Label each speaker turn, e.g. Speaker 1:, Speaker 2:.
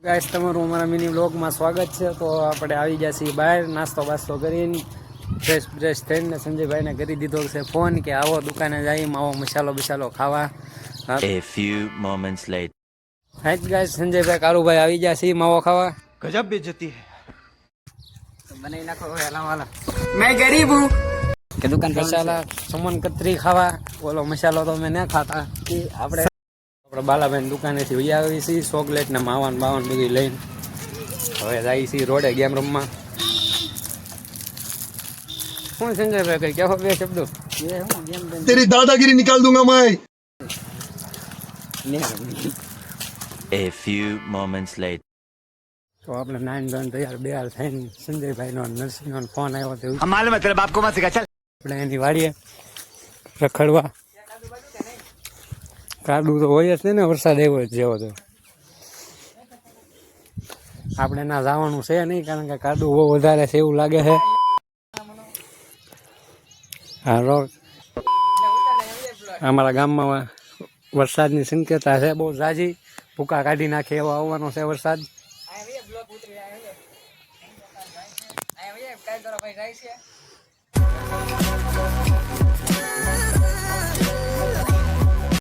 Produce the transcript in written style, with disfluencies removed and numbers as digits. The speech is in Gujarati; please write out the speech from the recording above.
Speaker 1: ગાઈસ તમારું અમારા મિની વ્લોગમાં સ્વાગત છે। તો આપણે આવી ગયા છીએ બહાર નાસ્તો બાસ્તો કરીને ફ્રેશ થઈને સંજયભાઈને કરી દીધો છે ફોન કે આવો દુકાને જઈએ આવો મસાલો ખાવા।
Speaker 2: A few moments later.
Speaker 1: Hi guys Sanjaybhai Karubhai આવી ગયા છીએ માવો ખાવા।
Speaker 3: गजब बेइज्जती है।
Speaker 1: બનાવી નાખો હેલા વાલા मैं गरीब हूँ કે દુકાન મસાલા સમન કતરી ખાવા બોલો મસાલો તો મેં ન ખાતા કે આપણે બાલાભાઈ દુકાનેથી વહી આવી છીએ ચોકલેટ ને માવાન બાવન બધી લઈને હવે જાય છીએ રોડે ગેમ રમવા। શું સંજયભાઈ કઈ કેવો બે શબ્દો
Speaker 3: तेरी दादागिरी निकाल दूंगा मैं।
Speaker 2: A few moments later.
Speaker 1: તો આપણે નાઈન ધોન તૈયાર થઈને સંજયભાઈનો નરસિંહનો ફોન આવ્યો તો
Speaker 3: हम मालूम है तेरे बाप को मत सिखा चल।
Speaker 1: આપણે એની વાડીએ રખડવા કાદુ તો હોય જ ને વરસાદ આવ્યો જેવો તો આપણે ના જવાનું છે નહીં કારણ કે કાદુ બહુ વધારે છે એવું લાગે છે। હા રોડ અમારા ગામમાં વરસાદની સંકેતા છે બહુ ઝાઝી ભૂકા કાઢી નાખે એવો આવવાનો છે વરસાદ।